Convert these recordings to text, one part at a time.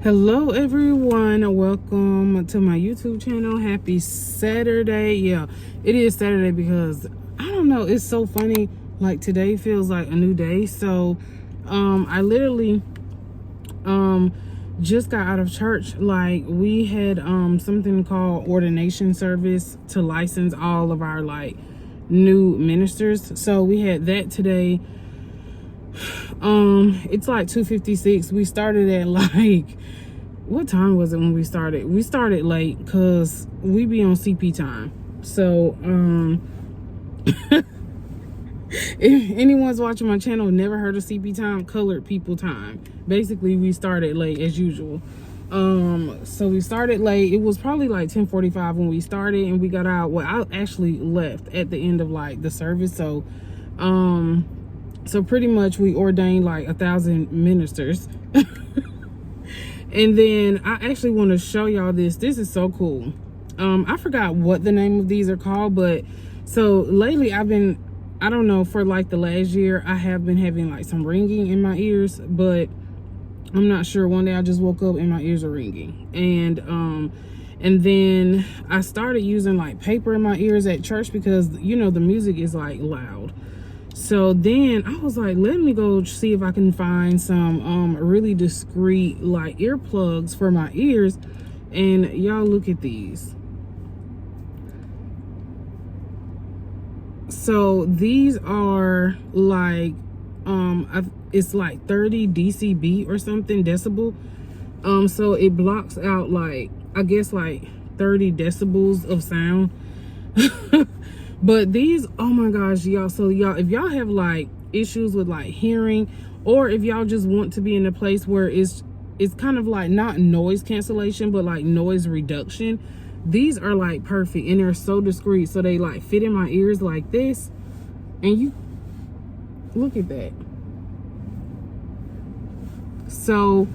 Hello everyone, welcome to my YouTube channel. Happy Saturday. Yeah, it is Saturday because I don't know, it's so funny, like today feels like a new day. So I literally just got out of church. Like we had something called ordination service to license all of our like new ministers. So we had that today. It's like 2:56. We started at like, what time was it when we started? We started late because we be on CP time. So if anyone's watching my channel never heard of CP time, colored people time. Basically we started late as usual. So we started late. It was probably like 10:45 when we started, and we got out. Well, I actually left at the end of like the service. So so pretty much we ordained like 1,000 ministers. And then I actually want to show y'all this. This is so cool. I forgot what the name of these are called, but so lately I don't know, for like the last year, I have been having like some ringing in my ears, but I'm not sure. One day I just woke up and my ears are ringing. And then I started using like paper in my ears at church because, you know, the music is like loud. So then I was like, let me go see if I can find some really discreet like earplugs for my ears. And y'all look at these. So these are like it's like 30 dB or something, decibel. So it blocks out like, I guess like 30 decibels of sound. But these, oh my gosh, y'all, so y'all, if y'all have like issues with like hearing, or if y'all just want to be in a place where it's kind of like not noise cancellation but like noise reduction, these are like perfect. And they're so discreet, so they like fit in my ears like this. And you look at that. So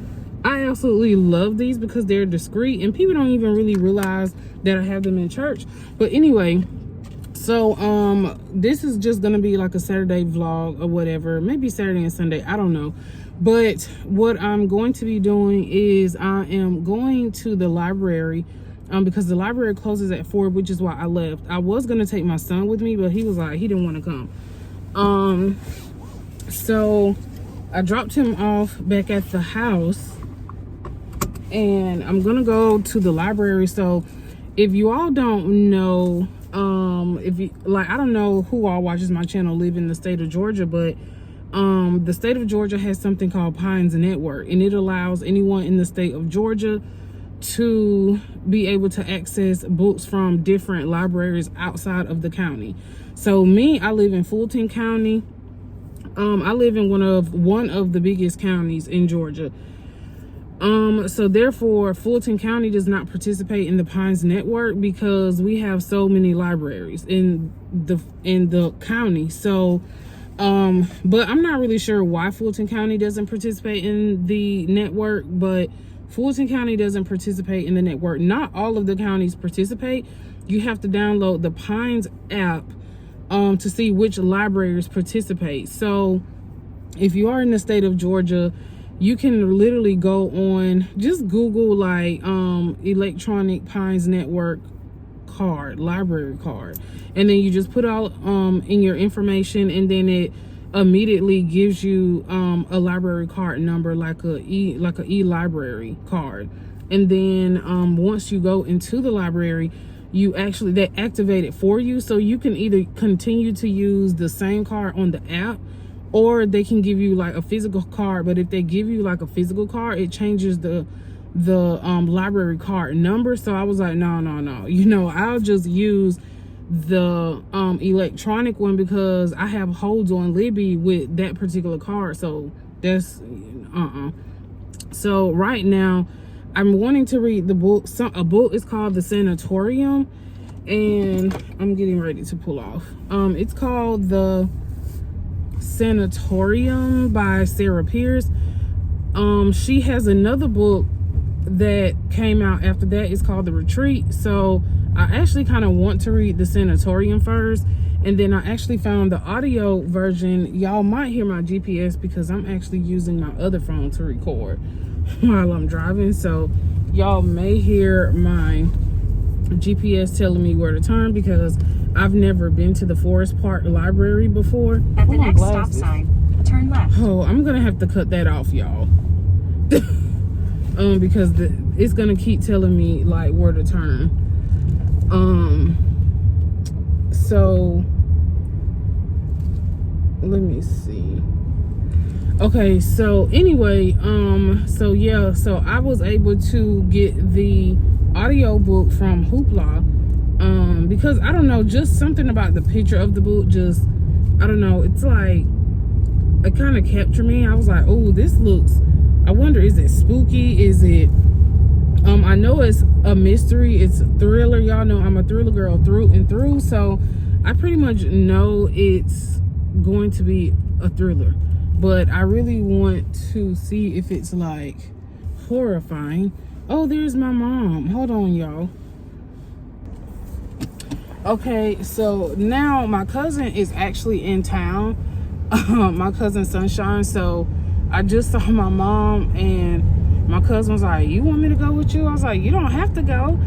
I absolutely love these because they're discreet and people don't even really realize that I have them in church. But anyway, so this is just gonna be like a Saturday vlog or whatever, maybe Saturday and Sunday, I don't know. But what I'm going to be doing is I am going to the library because the library closes at 4, which is why I left. I was gonna take my son with me, but he was like, he didn't want to come. So I dropped him off back at the house and I'm gonna go to the library. So if you all don't know, if you like, I don't know who all watches my channel live in the state of Georgia, but the state of Georgia has something called Pines Network, and it allows anyone in the state of Georgia to be able to access books from different libraries outside of the county. So me, I live in Fulton County. I live in one of the biggest counties in Georgia. So therefore Fulton County does not participate in the Pines Network because we have so many libraries in the county. So but I'm not really sure why Fulton County doesn't participate in the network, but Fulton County doesn't participate in the network. Not all of the counties participate. You have to download the Pines app to see which libraries participate. So if you are in the state of Georgia, you can literally go on, just Google like electronic Pines Network card, library card, and then you just put out in your information, and then it immediately gives you a library card number, like a e-library card. And then once you go into the library, they activate it for you, so you can either continue to use the same card on the app, or they can give you like a physical card. But if they give you like a physical card, it changes the library card number. So I was like, no, you know, I'll just use the electronic one because I have holds on Libby with that particular card. So that's So right now I'm wanting to read the book. A book is called The Sanatorium, and I'm getting ready to pull off. It's called The Sanatorium by Sarah Pierce. She has another book that came out after that. It's called The Retreat. So I actually kind of want to read The Sanatorium first, and then I actually found the audio version. Y'all might hear my GPS because I'm actually using my other phone to record. while I'm driving, so y'all may hear my GPS telling me where to turn because I've never been to the Forest Park Library before. At the next stop sign, turn left. Oh, I'm gonna have to cut that off, y'all. Because it's gonna keep telling me like where to turn. So let me see. Okay, so anyway, so yeah, so I was able to get the audiobook from Hoopla, because I don't know, just something about the picture of the book, just, I don't know, it's like, it kind of captured me. I was like, oh, this looks, I wonder, is it spooky? Is it, I know it's a mystery, it's a thriller. Y'all know I'm a thriller girl through and through, so I pretty much know it's going to be a thriller. But I really want to see if it's like horrifying. Oh, there's my mom. Hold on, y'all. Okay, so now my cousin is actually in town. My cousin Sunshine. So I just saw my mom, and my cousin was like, you want me to go with you? I was like, you don't have to go.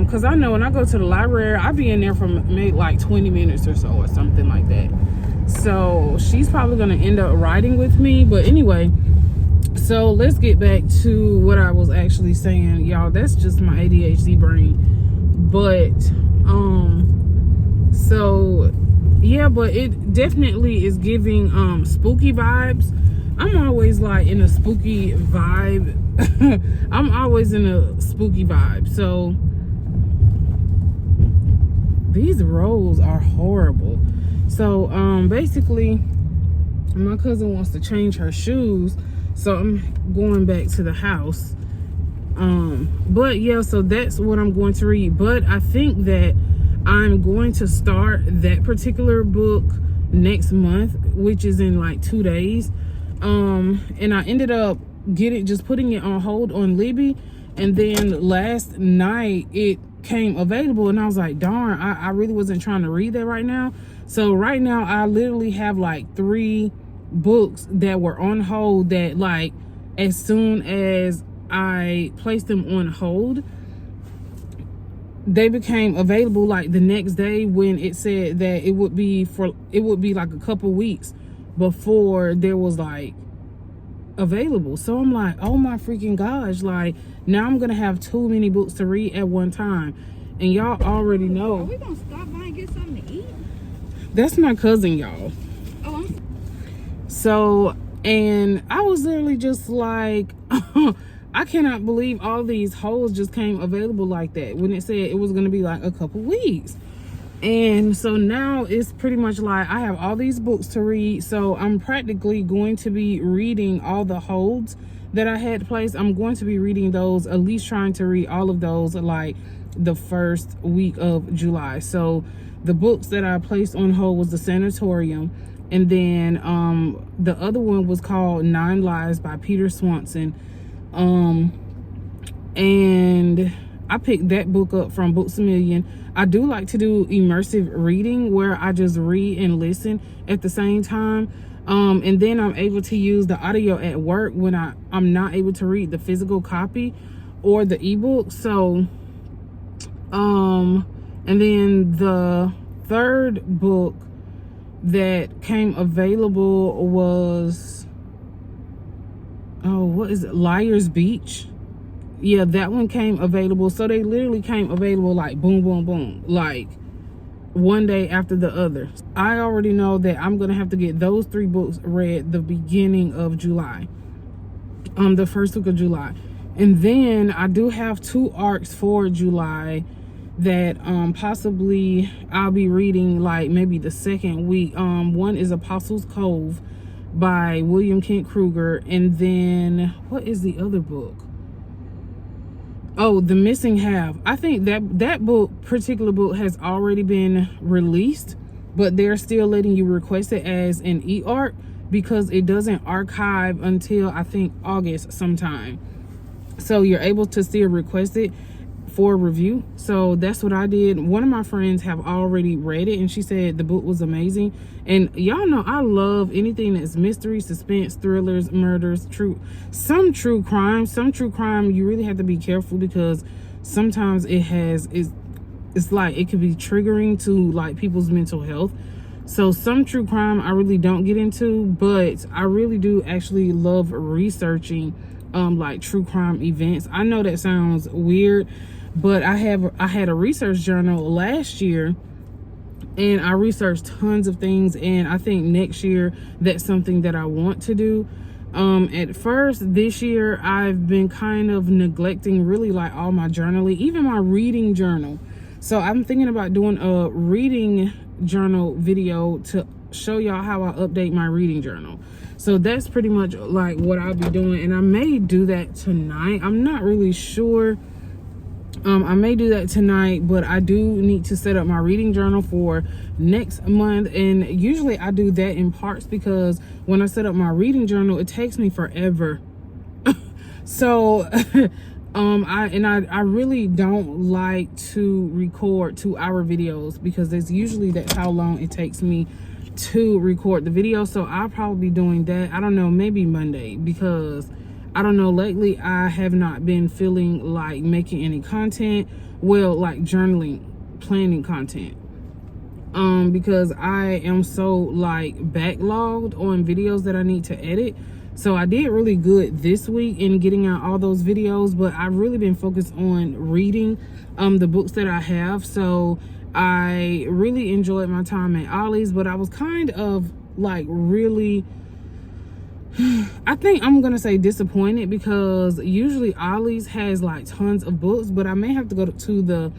Because I know when I go to the library, I'll be in there for maybe like 20 minutes or so or something like that. So she's probably gonna end up riding with me. But anyway, so let's get back to what I was actually saying, y'all. That's just my ADHD brain. But so yeah, but it definitely is giving spooky vibes. I'm always like in a spooky vibe. I'm always in a spooky vibe. So these rolls are horrible. So basically my cousin wants to change her shoes, so I'm going back to the house. But yeah, so that's what I'm going to read. But I think that I'm going to start that particular book next month, which is in like 2 days. And I ended up just putting it on hold on Libby, and then last night it came available, and I was like, darn, I really wasn't trying to read that right now. So right now I literally have like 3 books that were on hold that, like, as soon as I placed them on hold, they became available like the next day, when it said that it would be like a couple weeks before there was like available. So I'm like, oh my freaking gosh, like now I'm gonna have too many books to read at one time. And y'all already know. Are we gonna stop by and get something to eat? That's my cousin, y'all. Oh, so, and I was literally just like, I cannot believe all these holes just came available like that, when it said it was going to be like a couple weeks. And so now it's pretty much like I have all these books to read. So I'm practically going to be reading all the holds that I had placed. I'm going to be reading those, at least trying to read all of those like the first week of July. So the books that I placed on hold was the Sanatorium, and then the other one was called 9 Lives by Peter Swanson. And I picked that book up from Books A Million. I do like to do immersive reading, where I just read and listen at the same time. And then I'm able to use the audio at work when I'm not able to read the physical copy or the ebook. So and then the third book that came available was, oh, what is it? Liar's Beach. Yeah, that one came available. So they literally came available like boom, boom, boom, like one day after the other. I already know that I'm gonna have to get those 3 books read the beginning of July, the first week of July. And then I do have 2 arcs for July that possibly I'll be reading like maybe the second week. One is Apostles Cove by William Kent Kruger, and then what is the other book? Oh, The Missing Half. I think that particular book has already been released, but they're still letting you request it as an e-arc because it doesn't archive until I think August sometime. So you're able to still request it for a review. So that's what I did. One of my friends have already read it and she said the book was amazing. And y'all know I love anything that's mystery, suspense, thrillers, murders, some true crime. Some true crime you really have to be careful because sometimes it's like it could be triggering to like people's mental health. So some true crime I really don't get into, but I really do actually love researching like true crime events. I know that sounds weird, but I had a research journal last year and I researched tons of things, and I think next year that's something that I want to do. At first this year I've been kind of neglecting really like all my journaling, even my reading journal. So I'm thinking about doing a reading journal video to show y'all how I update my reading journal. So that's pretty much like what I'll be doing, and I may do that tonight. I'm not really sure. I may do that tonight, but I do need to set up my reading journal for next month. And usually I do that in parts because when I set up my reading journal, it takes me forever. So I really don't like to record 2-hour videos because that's how long it takes me to record the video. So I'll probably be doing that, I don't know, maybe Monday, because I don't know, lately I have not been feeling like making any content, well, like journaling, planning content, because I am so like backlogged on videos that I need to edit. So I did really good this week in getting out all those videos, but I've really been focused on reading the books that I have. So I really enjoyed my time at Ollie's, but I was kind of like really, I think I'm gonna say disappointed, because usually Ollie's has like tons of books, but I may have to go to the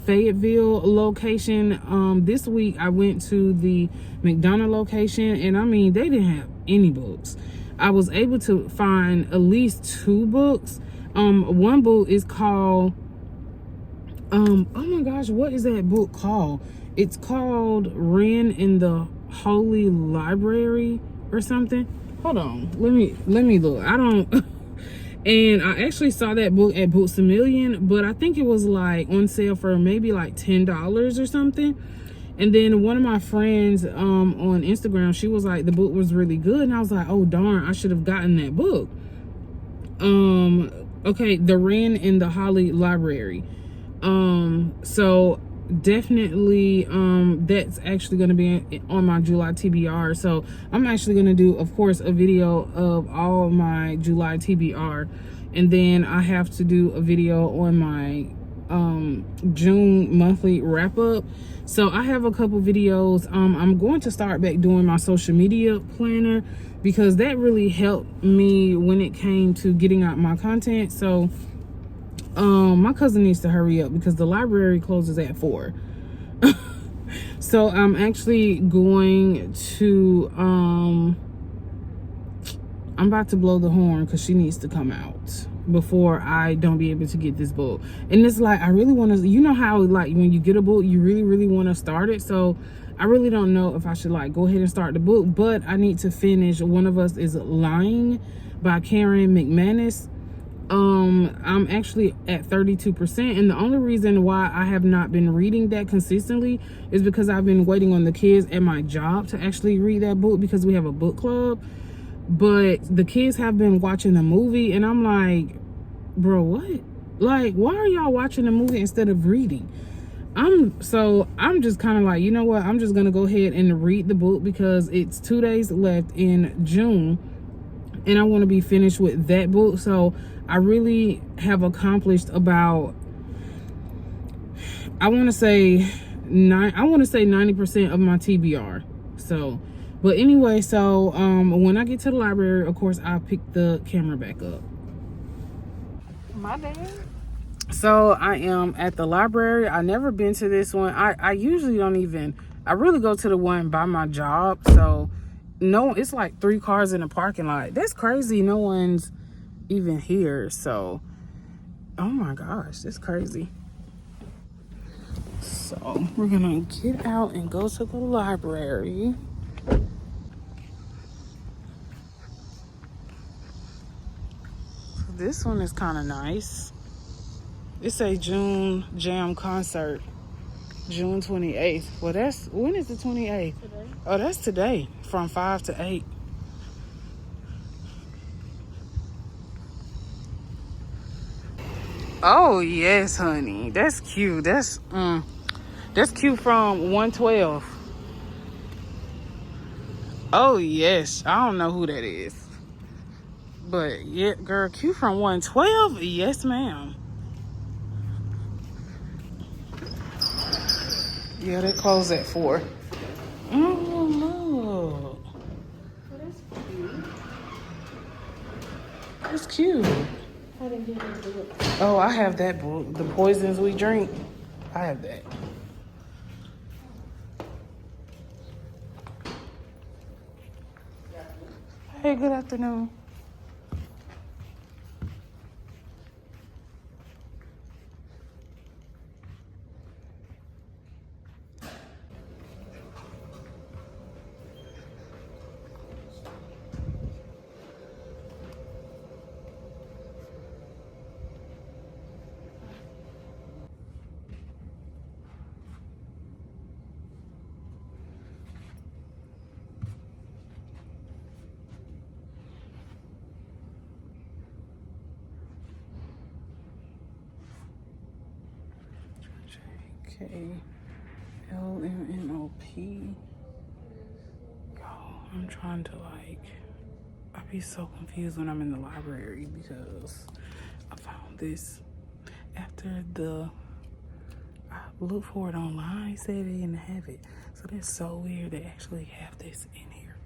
Fayetteville location. This week I went to the McDonough location, and I mean, they didn't have any books. I was able to find at least 2 books. One book is called oh my gosh, what is that book called? It's called Wren in the Holy Library or something. Hold on, let me look. I don't and I actually saw that book at Books A Million, but I think it was like on sale for maybe like $10 or something. And then one of my friends on Instagram, she was like, the book was really good, and I was like, oh darn, I should have gotten that book. Okay, the Wren in the Holly Library. So definitely that's actually going to be on my July TBR. So I'm actually going to do, of course, a video of all my July TBR, and then I have to do a video on my June monthly wrap up. So I have a couple videos. I'm going to start back doing my social media planner, because that really helped me when it came to getting out my content. So my cousin needs to hurry up because the library closes at 4. So I'm actually going to I'm about to blow the horn because she needs to come out before I don't be able to get this book. And it's like, I really want to, you know how like when you get a book, you really want to start it. So I really don't know if I should like go ahead and start the book, but I need to finish One of Us is Lying by Karen McManus. I'm actually at 32%, and the only reason why I have not been reading that consistently is because I've been waiting on the kids at my job to actually read that book, because we have a book club. But the kids have been watching the movie, and I'm like, bro, what? Like, why are y'all watching the movie instead of reading? I'm just kind of like, you know what, I'm just gonna go ahead and read the book because it's 2 days left in June, and I want to be finished with that book. So I really have accomplished about, I want to say 90% of my TBR. So, but anyway, so when I get to the library, of course, I'll pick the camera back up. My bad. So I am at the library. I never been to this one. I usually don't even, I really go to the one by my job. So no, it's like 3 cars in the parking lot. That's crazy. No one's even here. So, oh my gosh, that's crazy. So we're gonna get out and go to the library. This one is kind of nice. It's a June Jam concert. June 28th. Well, when is the 28th? Today. Oh, that's today from 5 to 8. Oh, yes, honey. That's cute. That's cute from 112. Oh, yes. I don't know who that is. But, yeah, girl, cute from 112? Yes, ma'am. Yeah, they close at 4. Oh, look. That's cute. I didn't get into it. Oh, I have that book. The Poisons We Drink. I have that. Hey, good afternoon. JKLMNOP. Yo, I'm trying to I be so confused when I'm in the library because I found this after I looked for it online. It said they didn't have it. So that's so weird they actually have this in here.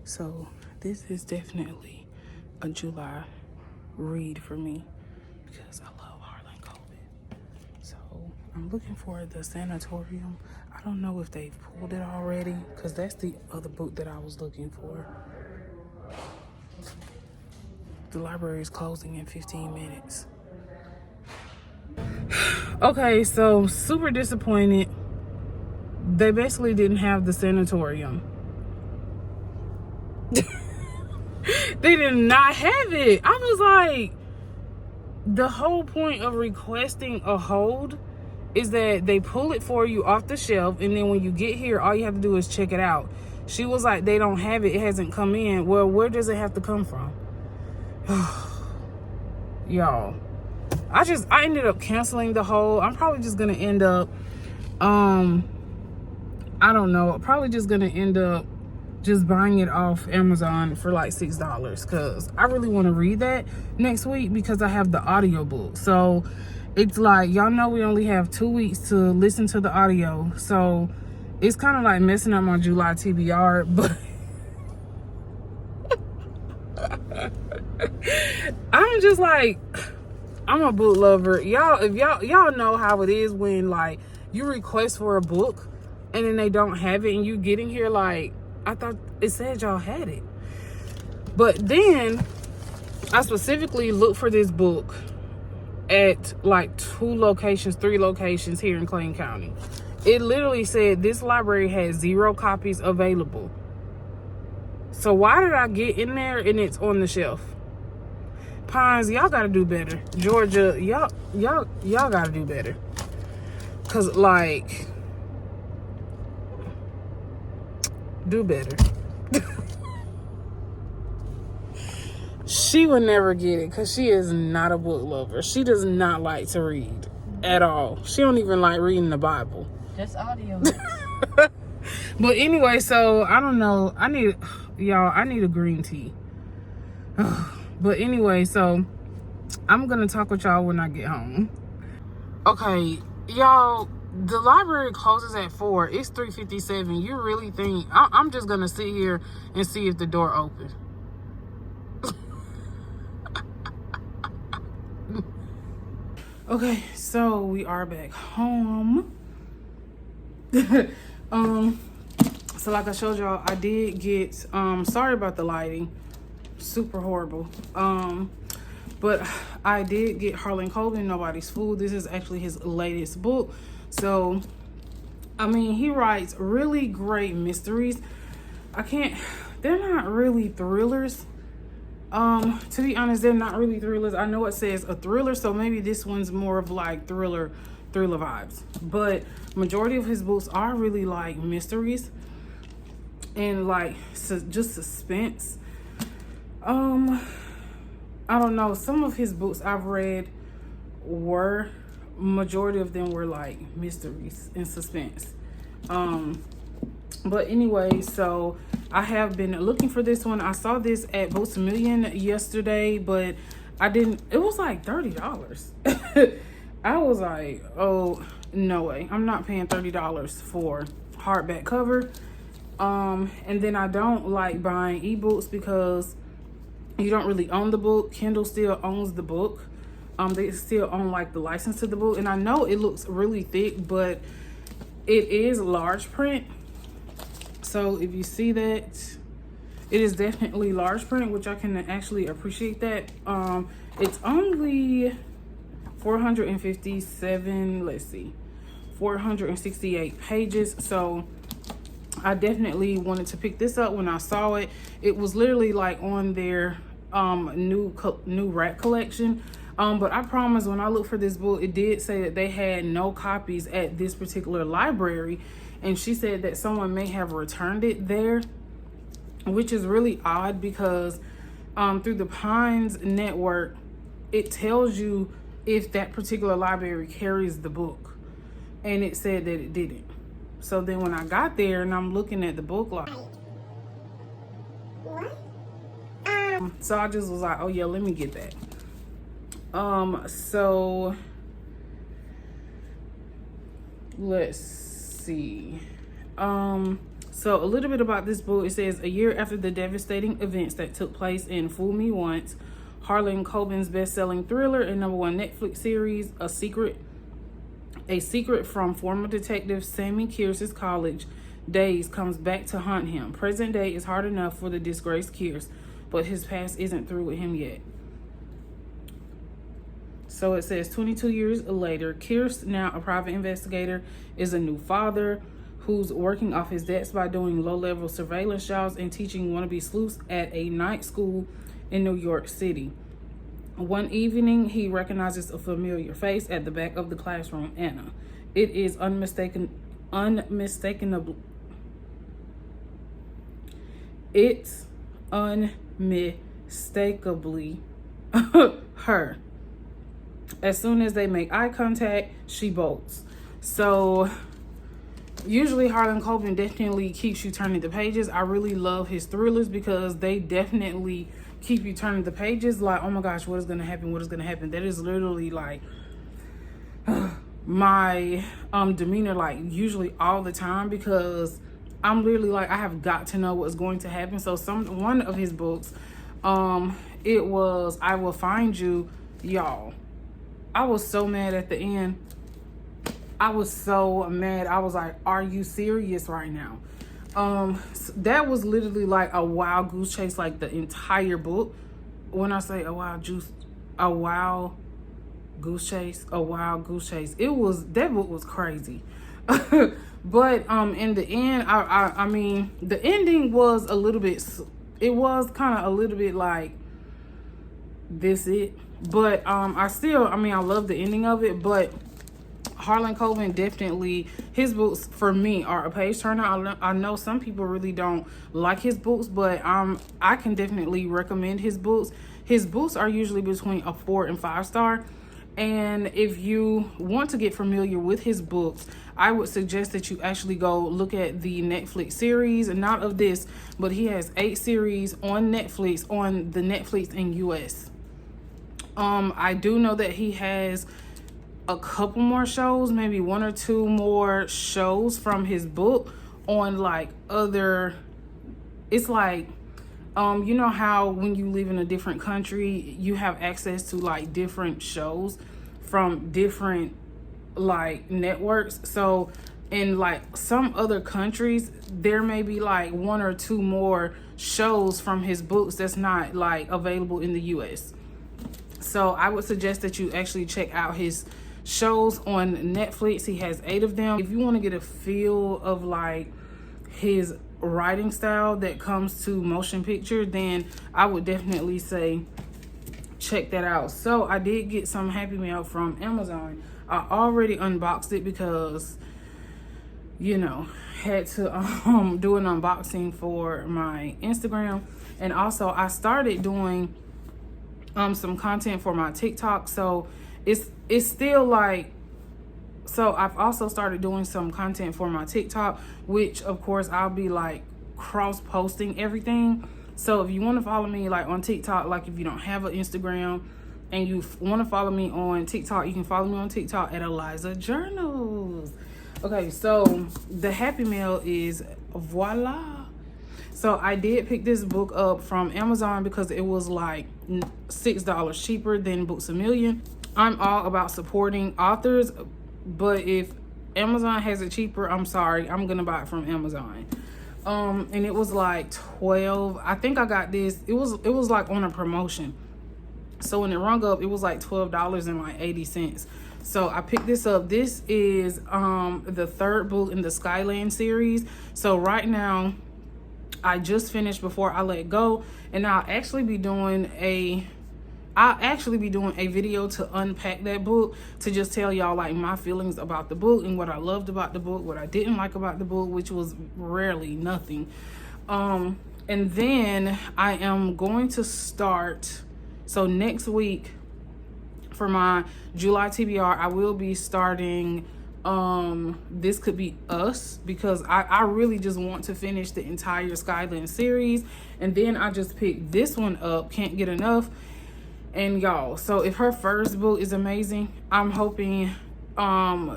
So this is definitely a July read for me because I love Harlen Coben. So I'm looking for the Sanatorium. I don't know if they've pulled it already because that's the other book that I was looking for. The library is closing in 15 minutes. Okay, so super disappointed. They basically didn't have the Sanatorium. They did not have it. I was like, the whole point of requesting a hold is that they pull it for you off the shelf, and then when you get here, all you have to do is check it out. She was like, they don't have it. It hasn't come in. Well, where does it have to come from? Y'all, I ended up canceling the hold. I'm probably just gonna end up, I don't know, probably just gonna end up just buying it off Amazon for like $6 because I really want to read that next week because I have the audiobook. So it's like, y'all know we only have 2 weeks to listen to the audio, so it's kind of like messing up my July TBR. But I'm just like, I'm a book lover, y'all. If y'all know how it is when like you request for a book and then they don't have it and you get in here like, I thought it said y'all had it. But then I specifically looked for this book at like 3 locations here in Clayton County. It literally said this library has 0 copies available. So why did I get in there and it's on the shelf? Pines, y'all gotta do better. Georgia, y'all gotta do better. Cause like, do better. She would never get it because she is not a book lover. She does not like to read at all. She don't even like reading the Bible. Just audio. But anyway, so I don't know. I need a green tea. But anyway, so I'm gonna talk with y'all when I get home. Okay, y'all, the library closes at 4. It's 3:57. You really think I'm just gonna sit here and see if the door opens? Okay, so we are back home. So like I showed y'all, I did get sorry about the lighting, super horrible. But I did get Harlen Coben, Nobody's Fool. This is actually his latest book. So I mean, he writes really great mysteries. They're not really thrillers. To be honest, they're not really thrillers. I know it says a thriller, so maybe this one's more of like thriller vibes. But majority of his books are really like mysteries and like just suspense. I don't know. Some of his books I've read majority of them were like mysteries and suspense. But anyway, so I have been looking for this one. I saw this at Books A Million yesterday, but I didn't. It was like $30. I was like, oh, no way. I'm not paying $30 for hardback cover. And then I don't like buying ebooks because you don't really own the book. Kindle still owns the book. They still own like the license to the book. And I know it looks really thick, but it is large print. So if you see that, it is definitely large print, which I can actually appreciate that. It's only 457, let's see, 468 pages. So I definitely wanted to pick this up when I saw it. It was literally like on their new rack collection. But I promise when I looked for this book, it did say that they had no copies at this particular library. And she said that someone may have returned it there, which is really odd because through the Pines network, it tells you if that particular library carries the book. And it said that it didn't. So then when I got there and I'm looking at the book like, so I just was like, oh yeah, let me get that. So let's see. So a little bit about this book. It says, a year after the devastating events that took place in Fool Me Once, Harlen Coben's best-selling thriller and #1 Netflix series, A Secret from former detective Sammy Kearse's college days comes back to haunt him. Present day is hard enough for the disgraced Kearse, but his past isn't through with him yet. So it says 22 years later, Kearse, now a private investigator, is a new father who's working off his debts by doing low-level surveillance jobs and teaching wannabe sleuths at a night school in New York City. One evening, he recognizes a familiar face at the back of the classroom, Anna. It is unmistakably her. As soon as they make eye contact, she bolts. So usually Harlen Coben definitely keeps you turning the pages. I really love his thrillers because they definitely keep you turning the pages like, oh my gosh, what is going to happen? What is going to happen? That is literally like my demeanor, like usually all the time, because I'm literally like, I have got to know what's going to happen. So one of his books, it was I Will Find You. Y'all, I was so mad at the end. I was so mad. I was like, are you serious right now? That was literally like a wild goose chase, like the entire book. When I say a wild goose chase, it was, that book was crazy. But in the end, I mean, the ending was a little bit, it was kind of a little bit like, this it. But I love the ending of it. But Harlen Coben definitely, his books for me are a page turner. I know some people really don't like his books, but I can definitely recommend his books. His books are usually between a 4 and 5 star. And if you want to get familiar with his books, I would suggest that you actually go look at the Netflix series, and not of this, but he has 8 series on Netflix, on the Netflix in US. I do know that he has a couple more shows, maybe 1 or 2 more shows from his book on like other, it's like, you know how when you live in a different country, you have access to like different shows from different like networks. So in like some other countries, there may be like 1 or 2 more shows from his books that's not like available in the US. So I would suggest that you actually check out his shows on Netflix. He has 8 of them. If you want to get a feel of like his writing style that comes to motion picture, then I would definitely say check that out. So I did get some Happy Mail from Amazon. I already unboxed it because, you know, had to do an unboxing for my Instagram. And also I started doing some content for my TikTok. So it's still like, so I've also started doing some content for my TikTok, which of course I'll be like cross posting everything. So if you want to follow me like on TikTok, like if you don't have an Instagram and you want to follow me on TikTok, you can follow me on TikTok at Eliza Journals. Okay, so the Happy Mail is voila. So I did pick this book up from Amazon because it was like $6 cheaper than Books A Million. I'm all about supporting authors, but if Amazon has it cheaper, I'm sorry, I'm gonna buy it from Amazon. And it was like 12. I think I got this. It was like on a promotion. So when it rung up, it was like $12.80. So I picked this up. This is the third book in the Skyland series. So right now, I just finished Before I Let Go, and I'll actually be doing a video to unpack that book, to just tell y'all like my feelings about the book and what I loved about the book, what I didn't like about the book, which was rarely nothing. And then I am going to start, so next week for my July TBR, I will be starting This Could Be Us, because I really just want to finish the entire Skyland series. And then I just picked this one up, Can't Get Enough. And y'all, so if her first book is amazing, I'm hoping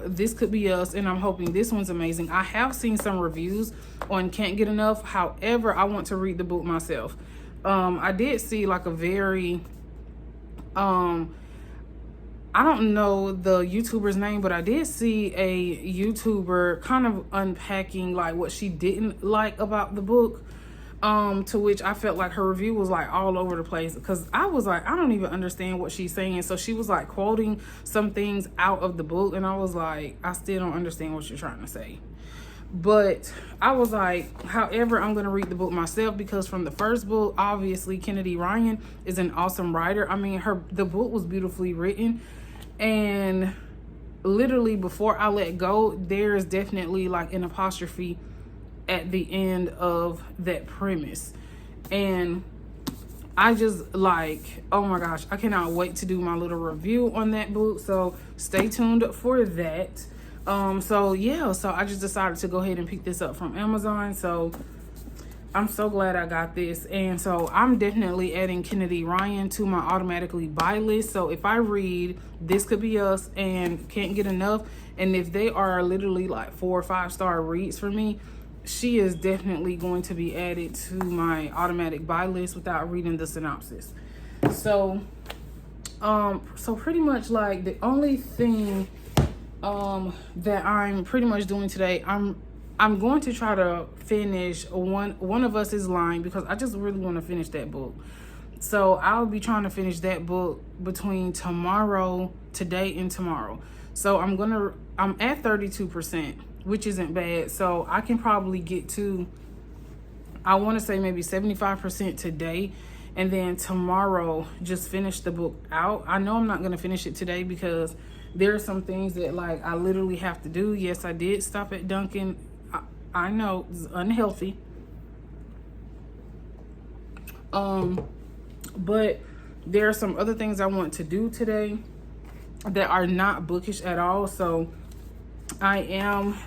This Could Be Us, and I'm hoping this one's amazing. I have seen some reviews on Can't Get Enough. However, I want to read the book myself. I did see like a very I don't know the YouTuber's name, but I did see a YouTuber kind of unpacking like what she didn't like about the book. To which I felt like her review was like all over the place, because I was like, I don't even understand what she's saying. So she was like quoting some things out of the book, and I was like, I still don't understand what you're trying to say. But I was like, however, I'm going to read the book myself, because from the first book, obviously Kennedy Ryan is an awesome writer. I mean, the book was beautifully written, and literally Before I Let Go, there is definitely like an apostrophe at the end of that premise. And I just like, oh my gosh, I cannot wait to do my little review on that book. So stay tuned for that. So yeah, so I just decided to go ahead and pick this up from Amazon. So I'm so glad I got this. And so I'm definitely adding Kennedy Ryan to my automatically buy list. So if I read This Could Be Us and Can't Get Enough, and if they are literally like 4 or 5 star reads for me, she is definitely going to be added to my automatic buy list without reading the synopsis. So so pretty much like the only thing that I'm pretty much doing today, I'm going to try to finish One of Us Is Lying, because I just really want to finish that book. So I'll be trying to finish that book between today and tomorrow. So I'm at 32%, which isn't bad. So I can probably get to, I want to say maybe 75% today, and then tomorrow just finish the book out. I know I'm not going to finish it today because there are some things that like I literally have to do. Yes, I did stop at Dunkin'. I know it's unhealthy. But there are some other things I want to do today that are not bookish at all. So I am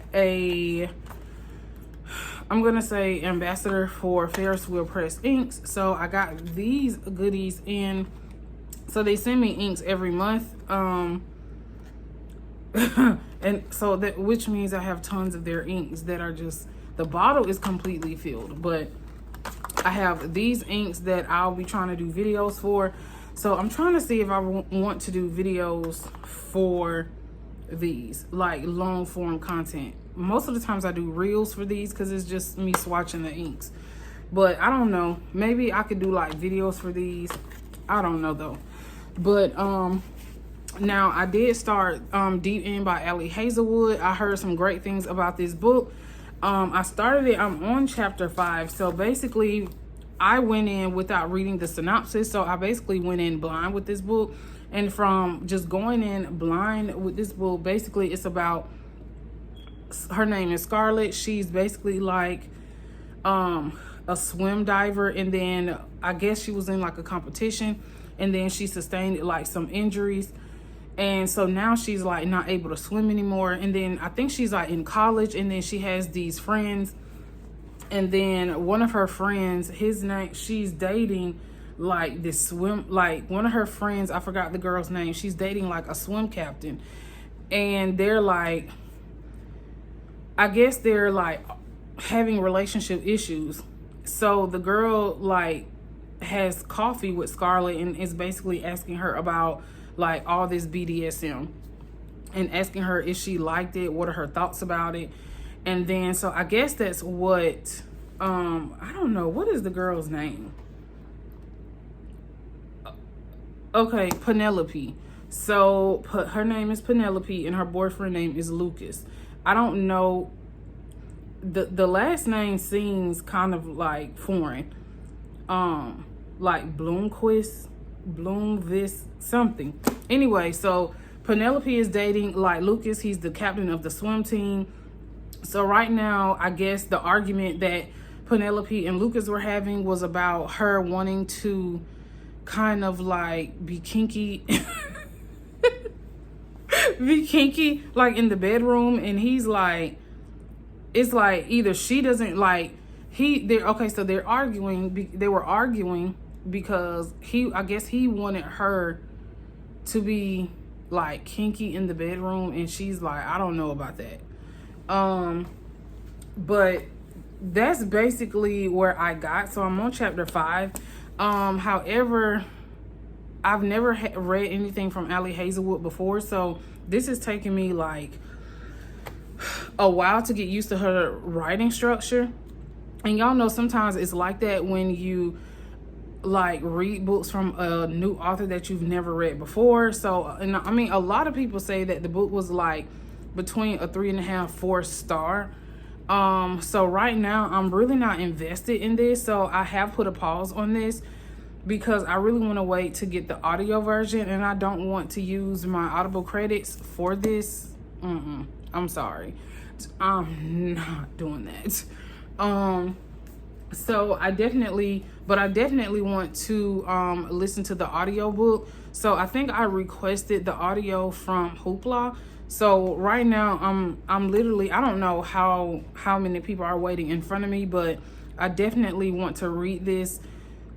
I'm gonna say ambassador for Ferris Wheel Press Inks. So I got these goodies in. So they send me inks every month. And so that, which means I have tons of their inks that are just, the bottle is completely filled, but I have these inks that I'll be trying to do videos for. So I'm trying to see if I want to do videos for these, like long form content. Most of the times I do reels for these because it's just me swatching the inks. But I don't know, maybe I could do like videos for these. I don't know though. But now I did start Deep End by Allie Hazelwood. I heard some great things about this book. I started it, I'm on chapter 5. So basically I went in without reading the synopsis. So I basically went in blind with this book. And from just going in blind with this book, basically it's about, her name is Scarlett. She's basically like a swim diver, and then I guess she was in like a competition, and then she sustained like some injuries, and so now she's like not able to swim anymore. And then I think she's like in college, and then she has these friends, and then one of her friends, his name, she's dating like this swim, like one of her friends, I forgot the girl's name, she's dating like a swim captain, and they're like, I guess they're like having relationship issues. So the girl like has coffee with Scarlett and is basically asking her about like all this BDSM, and asking her if she liked it, what are her thoughts about it. And then so I guess that's what I don't know, what is the girl's name? Okay, Penelope. So her name is Penelope and her boyfriend name is Lucas. I don't know, the last name seems kind of like foreign. Like Bloomvis something. Anyway, so Penelope is dating like Lucas. He's the captain of the swim team. So right now, I guess the argument that Penelope and Lucas were having was about her wanting to kind of like be kinky be kinky like in the bedroom, and he's like, it's like either she doesn't like, so they were arguing because I guess he wanted her to be like kinky in the bedroom, and she's like, I don't know about that. But that's basically where I got. So I'm on chapter 5. However, I've never read anything from Ali Hazelwood before, so this is taking me like a while to get used to her writing structure. And y'all know sometimes it's like that when you like read books from a new author that you've never read before. So, and I mean, a lot of people say that the book was like between a 3.5, 4 star. So right now I'm really not invested in this. So I have put a pause on this because I really want to wait to get the audio version, and I don't want to use my Audible credits for this. I'm sorry. I'm not doing that. So I definitely want to listen to the audio book. So I think I requested the audio from Hoopla. So right now I'm literally, I don't know how many people are waiting in front of me, but I definitely want to read this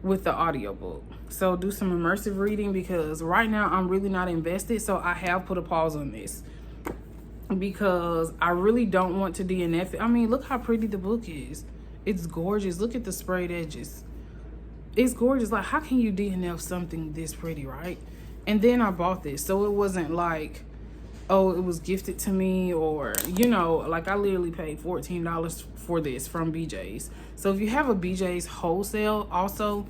with the audiobook. So do some immersive reading, because right now I'm really not invested. So I have put a pause on this because I really don't want to DNF it. I mean, look how pretty the book is. It's gorgeous. Look at the sprayed edges. It's gorgeous. Like, how can you DNF something this pretty, right? And then I bought this, so it wasn't like, oh, it was gifted to me, or, you know, like I literally paid $14 for this from BJ's. So if you have a BJ's wholesale, also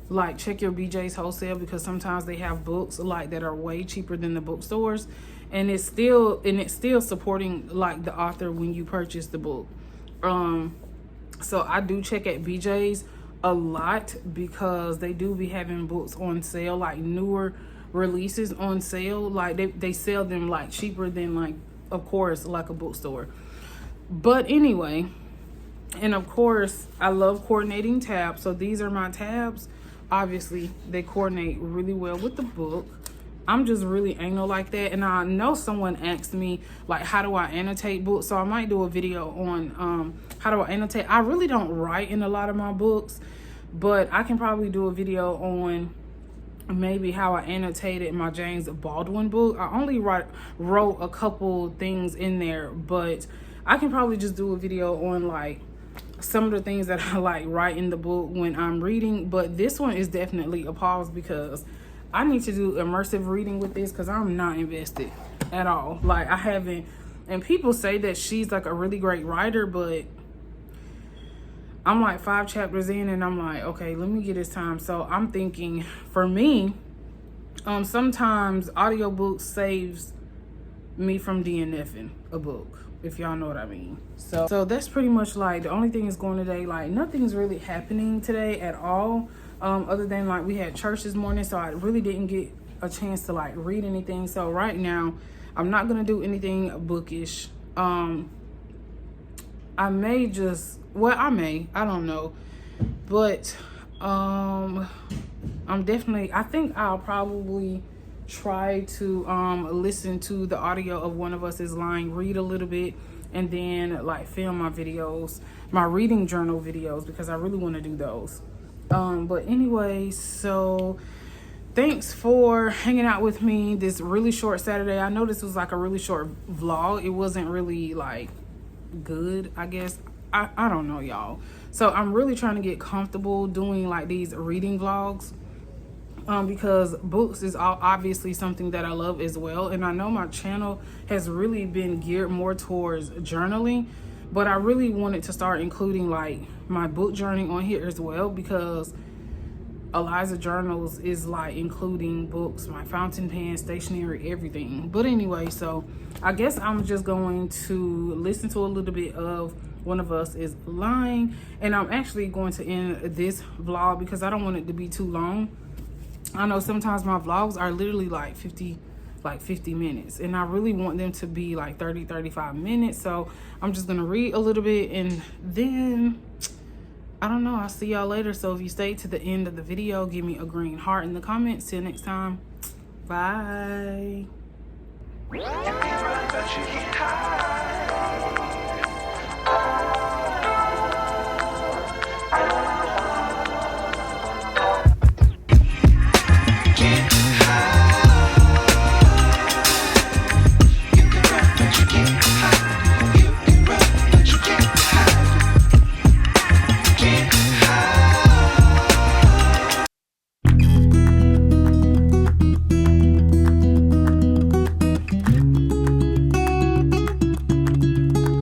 like check your BJ's wholesale, because sometimes they have books like that are way cheaper than the bookstores, and it's still supporting like the author when you purchase the book. So I do check at BJ's a lot because they do be having books on sale, like newer releases on sale. Like they sell them like cheaper than, like, of course, like a bookstore. But anyway, and of course I love coordinating tabs. So these are my tabs. Obviously they coordinate really well with the book. I'm just really anal like that. And I know someone asked me like, how do I annotate books? So I might do a video on how do I annotate. I really don't write in a lot of my books, but I can probably do a video on maybe how I annotated my James Baldwin book. I only wrote a couple things in there, but I can probably just do a video on like some of the things that I like write in the book when I'm reading. But this one is definitely a pause because I need to do immersive reading with this, because I'm not invested at all. Like, I haven't, and people say that she's like a really great writer, but I'm like 5 chapters in and I'm like, okay, let me get this time. So I'm thinking, for me, sometimes audiobooks saves me from DNFing a book. if y'all know what I mean. So that's pretty much like the only thing is going today. Like nothing's really happening today at all, other than like we had church this morning, so I really didn't get a chance to like read anything. So right now I'm not gonna do anything bookish. I may just, well, I don't know, but I think I'll probably try to listen to the audio of one of us is lying, read a little bit, and then like film my videos, my reading journal videos, because I really want to do those. But anyway, so thanks for hanging out with me this really short Saturday. I know this was like a really short vlog. It wasn't really like good, I guess. I don't know, y'all. So I'm really trying to get comfortable doing like these reading vlogs, because books is obviously something that I love as well. And I know my channel has really been geared more towards journaling, but I really wanted to start including like my book journey on here as well, because Eliza Journals is like including books, my fountain pen, stationery, everything. But anyway, so I guess I'm just going to listen to a little bit of One of Us is Lying, and I'm actually going to end this vlog because I don't want it to be too long. I know sometimes my vlogs are literally like 50 minutes, and I really want them to be like 30-35 minutes. So I'm just gonna read a little bit, and then I don't know, I'll see y'all later. So if you stay to the end of the video, give me a green heart in the comments. Till next time, bye.